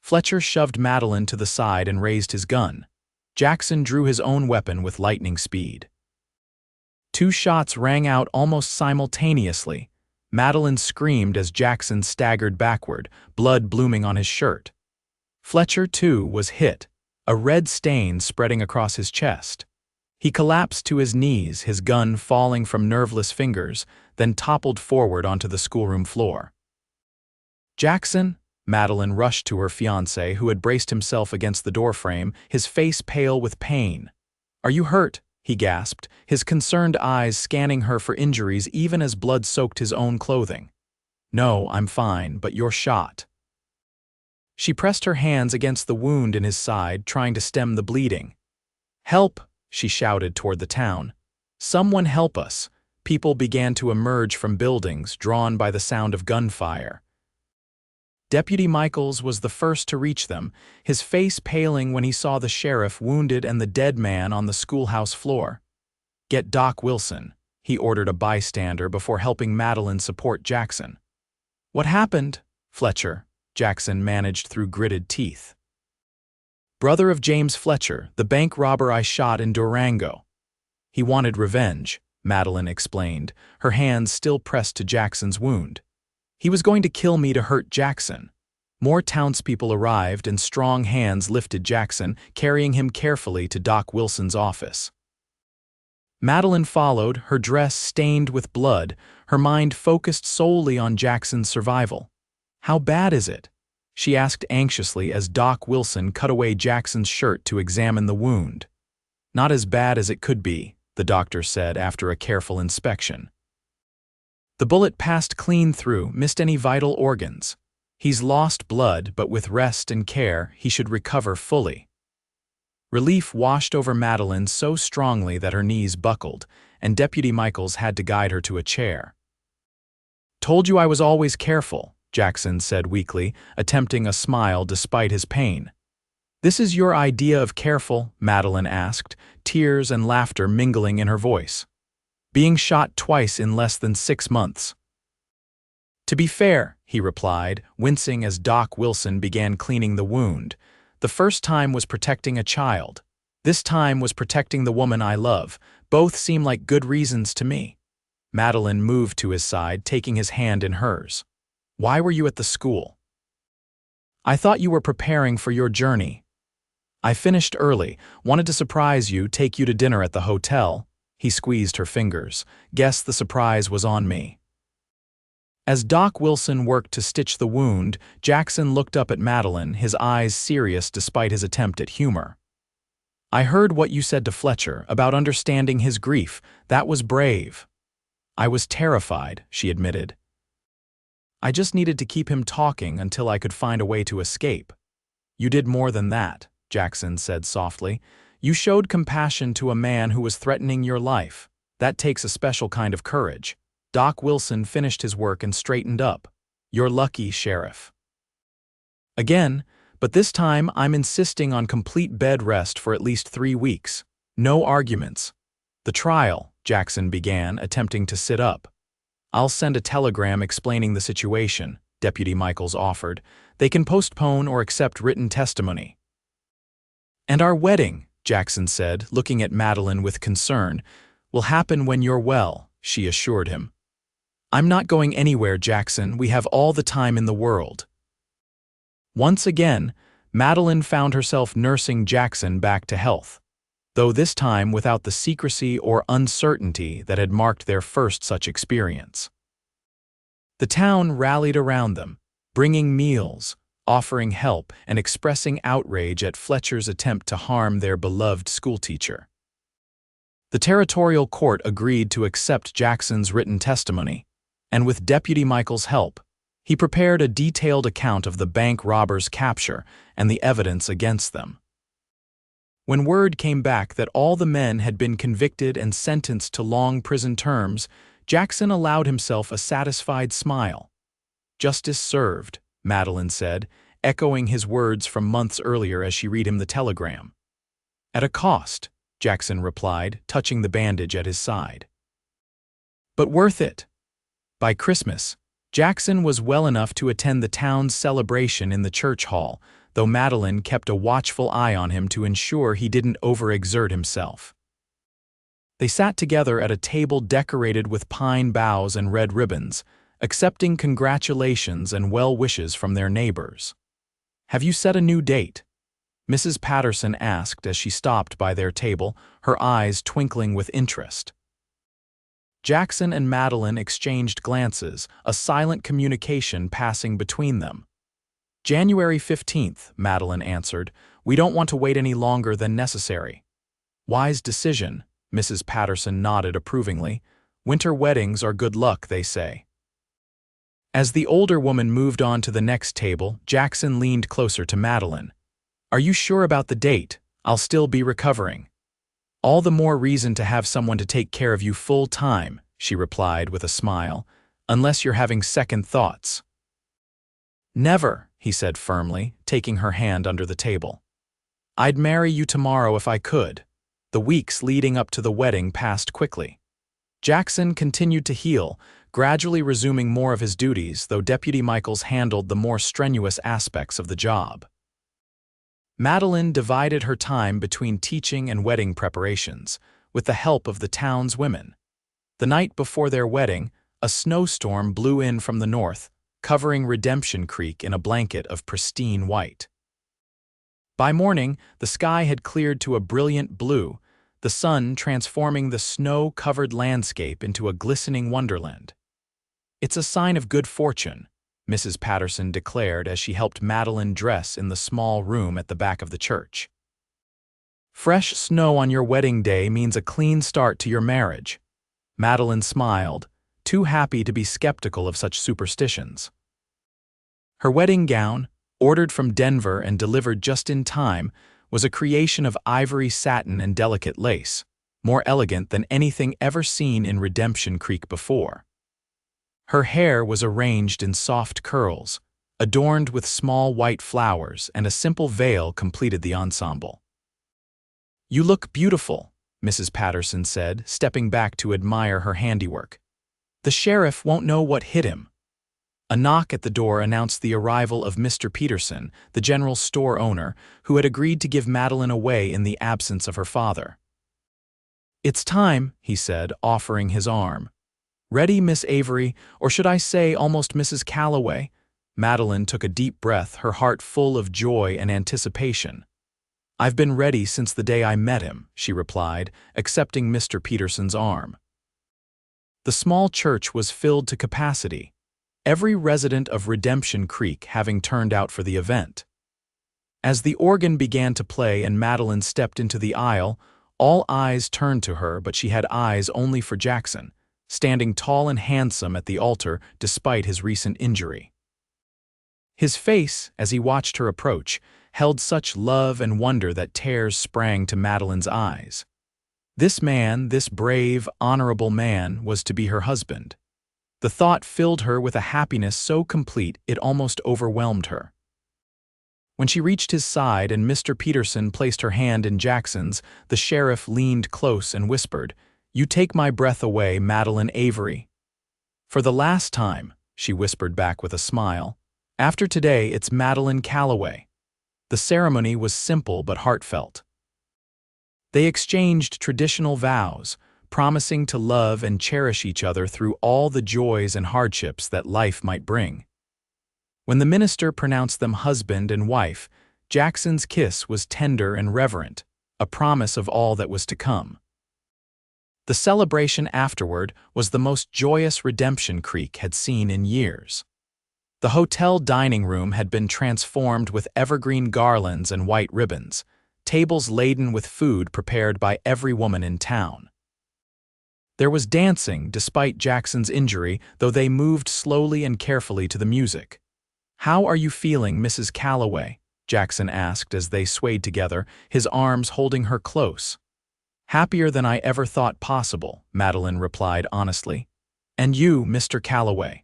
Fletcher shoved Madeline to the side and raised his gun. Jackson drew his own weapon with lightning speed. 2 shots rang out almost simultaneously. Madeline screamed as Jackson staggered backward, blood blooming on his shirt. Fletcher, too, was hit, a red stain spreading across his chest. He collapsed to his knees, his gun falling from nerveless fingers, then toppled forward onto the schoolroom floor. "Jackson?" Madeline rushed to her fiancé, who had braced himself against the doorframe, his face pale with pain. "Are you hurt?" he gasped, his concerned eyes scanning her for injuries even as blood soaked his own clothing. "No, I'm fine, but you're shot." She pressed her hands against the wound in his side, trying to stem the bleeding. "Help!" she shouted toward the town. "Someone help us!" People began to emerge from buildings, drawn by the sound of gunfire. Deputy Michaels was the first to reach them, his face paling when he saw the sheriff wounded and the dead man on the schoolhouse floor. "Get Doc Wilson," he ordered a bystander before helping Madeline support Jackson. "What happened?" "Fletcher," Jackson managed through gritted teeth. "Brother of James Fletcher, the bank robber I shot in Durango. He wanted revenge," Madeline explained, her hands still pressed to Jackson's wound. "He was going to kill me to hurt Jackson." More townspeople arrived and strong hands lifted Jackson, carrying him carefully to Doc Wilson's office. Madeline followed, her dress stained with blood, her mind focused solely on Jackson's survival. "How bad is it?" she asked anxiously as Doc Wilson cut away Jackson's shirt to examine the wound. "Not as bad as it could be," the doctor said after a careful inspection. "The bullet passed clean through, missed any vital organs. He's lost blood, but with rest and care, he should recover fully." Relief washed over Madeline so strongly that her knees buckled, and Deputy Michaels had to guide her to a chair. "Told you I was always careful," Jackson said weakly, attempting a smile despite his pain. "This is your idea of careful?" Madeline asked, tears and laughter mingling in her voice. "Being shot twice in less than 6 months." "To be fair," he replied, wincing as Doc Wilson began cleaning the wound. "The first time was protecting a child. This time was protecting the woman I love. Both seem like good reasons to me." Madeline moved to his side, taking his hand in hers. "Why were you at the school?" "I thought you were preparing for your journey." "I finished early, wanted to surprise you, take you to dinner at the hotel." He squeezed her fingers. "Guess the surprise was on me." As Doc Wilson worked to stitch the wound, Jackson looked up at Madeline, his eyes serious despite his attempt at humor. "I heard what you said to Fletcher about understanding his grief. That was brave." "I was terrified," she admitted. "I just needed to keep him talking until I could find a way to escape." "You did more than that," Jackson said softly. "You showed compassion to a man who was threatening your life. That takes a special kind of courage." Doc Wilson finished his work and straightened up. "You're lucky, Sheriff." "Again, but this time I'm insisting on complete bed rest for at least 3 weeks. No arguments." "The trial," Jackson began, attempting to sit up. "I'll send a telegram explaining the situation," Deputy Michaels offered. "They can postpone or accept written testimony." "And our wedding," Jackson said, looking at Madeline with concern, "will happen when you're well," she assured him. "I'm not going anywhere, Jackson. We have all the time in the world." Once again, Madeline found herself nursing Jackson back to health, though this time without the secrecy or uncertainty that had marked their first such experience. The town rallied around them, bringing meals, offering help, and expressing outrage at Fletcher's attempt to harm their beloved schoolteacher. The territorial court agreed to accept Jackson's written testimony, and with Deputy Michaels' help, he prepared a detailed account of the bank robbers' capture and the evidence against them. When word came back that all the men had been convicted and sentenced to long prison terms, Jackson allowed himself a satisfied smile. "Justice served," Madeline said, echoing his words from months earlier as she read him the telegram. "At a cost," Jackson replied, touching the bandage at his side. "But worth it." By Christmas, Jackson was well enough to attend the town's celebration in the church hall, though Madeline kept a watchful eye on him to ensure he didn't overexert himself. They sat together at a table decorated with pine boughs and red ribbons, accepting congratulations and well wishes from their neighbors. "Have you set a new date?" Mrs. Patterson asked as she stopped by their table, her eyes twinkling with interest. Jackson and Madeline exchanged glances, a silent communication passing between them. "January 15th, Madeline answered. "We don't want to wait any longer than necessary." "Wise decision," Mrs. Patterson nodded approvingly. "Winter weddings are good luck, they say." As the older woman moved on to the next table, Jackson leaned closer to Madeline. "Are you sure about the date? I'll still be recovering." "All the more reason to have someone to take care of you full time," she replied with a smile, "unless you're having second thoughts." "Never," he said firmly, taking her hand under the table. "I'd marry you tomorrow if I could." The weeks leading up to the wedding passed quickly. Jackson continued to heal, gradually resuming more of his duties, though Deputy Michaels handled the more strenuous aspects of the job. Madeline divided her time between teaching and wedding preparations, with the help of the town's women. The night before their wedding, a snowstorm blew in from the north, covering Redemption Creek in a blanket of pristine white. By morning, the sky had cleared to a brilliant blue, the sun transforming the snow-covered landscape into a glistening wonderland. "It's a sign of good fortune," Mrs. Patterson declared as she helped Madeline dress in the small room at the back of the church. "Fresh snow on your wedding day means a clean start to your marriage." Madeline smiled, too happy to be skeptical of such superstitions. Her wedding gown, ordered from Denver and delivered just in time, was a creation of ivory satin and delicate lace, more elegant than anything ever seen in Redemption Creek before. Her hair was arranged in soft curls, adorned with small white flowers, and a simple veil completed the ensemble. "You look beautiful," Mrs. Patterson said, stepping back to admire her handiwork. "The sheriff won't know what hit him." A knock at the door announced the arrival of Mr. Peterson, the general store owner, who had agreed to give Madeline away in the absence of her father. "It's time," he said, offering his arm. Ready, Miss Avery, or should I say almost Mrs. Calloway? Madeline took a deep breath, her heart full of joy and anticipation. I've been ready since the day I met him, she replied, accepting Mr. Peterson's arm. The small church was filled to capacity, every resident of Redemption Creek having turned out for the event. As the organ began to play and Madeline stepped into the aisle, all eyes turned to her, but she had eyes only for Jackson, standing tall and handsome at the altar despite his recent injury. His face, as he watched her approach, held such love and wonder that tears sprang to Madeline's eyes. This man, this brave, honorable man, was to be her husband. The thought filled her with a happiness so complete it almost overwhelmed her. When she reached his side and Mr. Peterson placed her hand in Jackson's, the sheriff leaned close and whispered, "You take my breath away, Madeline Avery." "For the last time," she whispered back with a smile. "After today, it's Madeline Calloway." The ceremony was simple but heartfelt. They exchanged traditional vows, promising to love and cherish each other through all the joys and hardships that life might bring. When the minister pronounced them husband and wife, Jackson's kiss was tender and reverent, a promise of all that was to come. The celebration afterward was the most joyous Redemption Creek had seen in years. The hotel dining room had been transformed with evergreen garlands and white ribbons, tables laden with food prepared by every woman in town. There was dancing despite Jackson's injury, though they moved slowly and carefully to the music. "How are you feeling, Mrs. Calloway?" Jackson asked as they swayed together, his arms holding her close. "Happier than I ever thought possible," Madeline replied honestly. "And you, Mr. Calloway?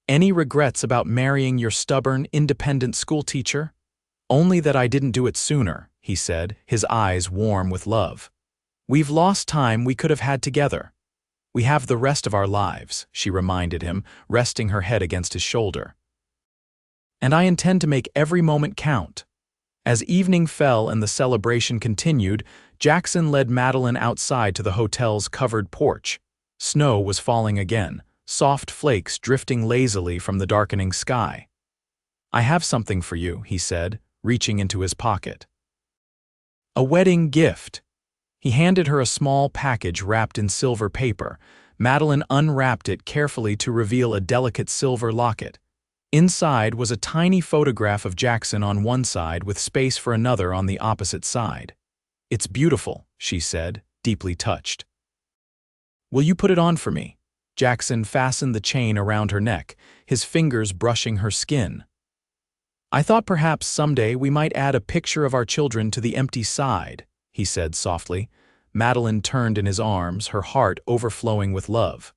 Any regrets about marrying your stubborn, independent schoolteacher?" "Only that I didn't do it sooner," he said, his eyes warm with love. "We've lost time we could have had together. We have the rest of our lives," she reminded him, resting her head against his shoulder. "And I intend to make every moment count." As evening fell and the celebration continued, Jackson led Madeline outside to the hotel's covered porch. Snow was falling again, soft flakes drifting lazily from the darkening sky. "I have something for you," he said, reaching into his pocket. "A wedding gift." He handed her a small package wrapped in silver paper. Madeline unwrapped it carefully to reveal a delicate silver locket. Inside was a tiny photograph of Jackson on one side with space for another on the opposite side. "It's beautiful," she said, deeply touched. "Will you put it on for me?" Jackson fastened the chain around her neck, his fingers brushing her skin. "I thought perhaps someday we might add a picture of our children to the empty side," he said softly. Madeline turned in his arms, her heart overflowing with love.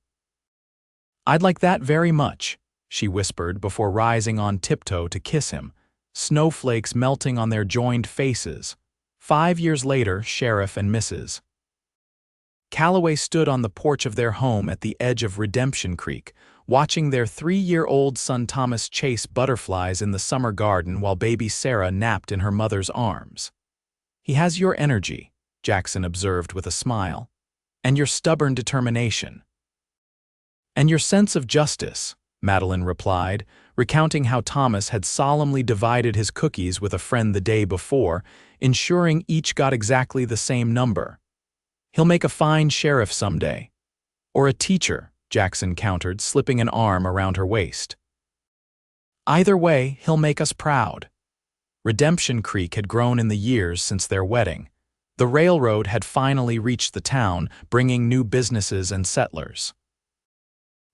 "I'd like that very much," she whispered before rising on tiptoe to kiss him, snowflakes melting on their joined faces. 5 years later, Sheriff and Mrs. Calloway stood on the porch of their home at the edge of Redemption Creek, watching their 3-year-old son Thomas chase butterflies in the summer garden while baby Sarah napped in her mother's arms. "He has your energy," Jackson observed with a smile, "and your stubborn determination." "And your sense of justice," Madeline replied, recounting how Thomas had solemnly divided his cookies with a friend the day before, ensuring each got exactly the same number. "He'll make a fine sheriff someday." "Or a teacher," Jackson countered, slipping an arm around her waist. "Either way, he'll make us proud." Redemption Creek had grown in the years since their wedding. The railroad had finally reached the town, bringing new businesses and settlers.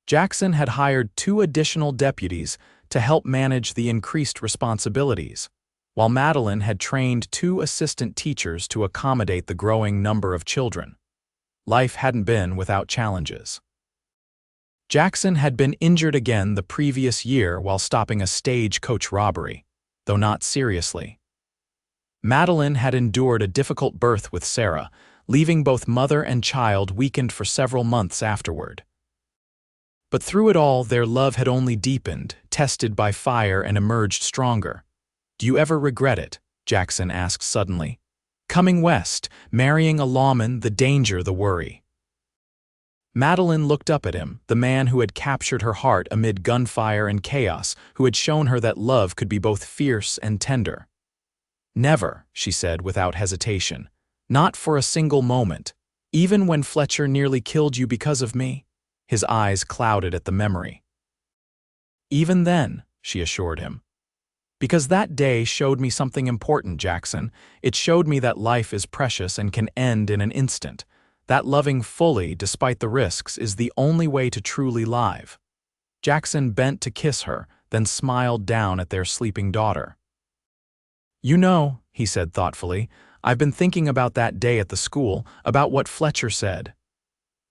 Jackson had hired 2 additional deputies to help manage the increased responsibilities, while Madeline had trained 2 assistant teachers to accommodate the growing number of children. Life hadn't been without challenges. Jackson had been injured again the previous year while stopping a stagecoach robbery, though not seriously. Madeline had endured a difficult birth with Sarah, leaving both mother and child weakened for several months afterward. But through it all, their love had only deepened, tested by fire, and emerged stronger. "Do you ever regret it?" Jackson asked suddenly. "Coming west, marrying a lawman, the danger, the worry." Madeline looked up at him, the man who had captured her heart amid gunfire and chaos, who had shown her that love could be both fierce and tender. "Never," she said without hesitation. "Not for a single moment. Even when Fletcher nearly killed you because of me?" His eyes clouded at the memory. "Even then," she assured him. "Because that day showed me something important, Jackson. It showed me that life is precious and can end in an instant. That loving fully, despite the risks, is the only way to truly live." Jackson bent to kiss her, then smiled down at their sleeping daughter. "You know," he said thoughtfully, "I've been thinking about that day at the school, about what Fletcher said."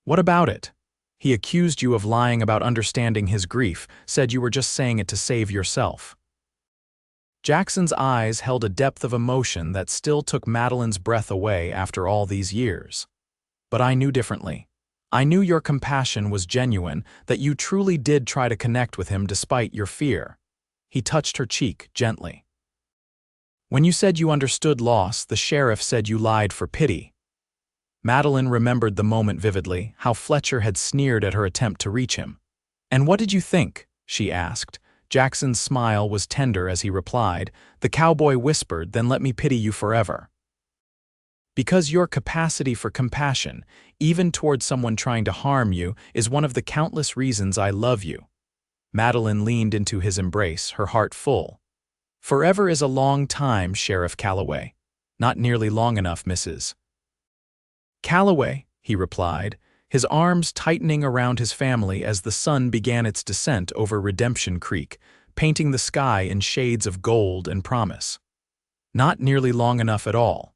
"What about it?" "He accused you of lying about understanding his grief, said you were just saying it to save yourself." Jackson's eyes held a depth of emotion that still took Madeline's breath away after all these years. "But I knew differently. I knew your compassion was genuine, that you truly did try to connect with him despite your fear." He touched her cheek gently. "When you said you understood loss, the sheriff said you lied for pity." Madeline remembered the moment vividly, how Fletcher had sneered at her attempt to reach him. "And what did you think?" she asked. Jackson's smile was tender as he replied. "The cowboy whispered, 'Then let me pity you forever.' Because your capacity for compassion, even toward someone trying to harm you, is one of the countless reasons I love you." Madeline leaned into his embrace, her heart full. "Forever is a long time, Sheriff Calloway. Not nearly long enough, Mrs. Calloway," he replied, his arms tightening around his family as the sun began its descent over Redemption Creek, painting the sky in shades of gold and promise. "Not nearly long enough at all."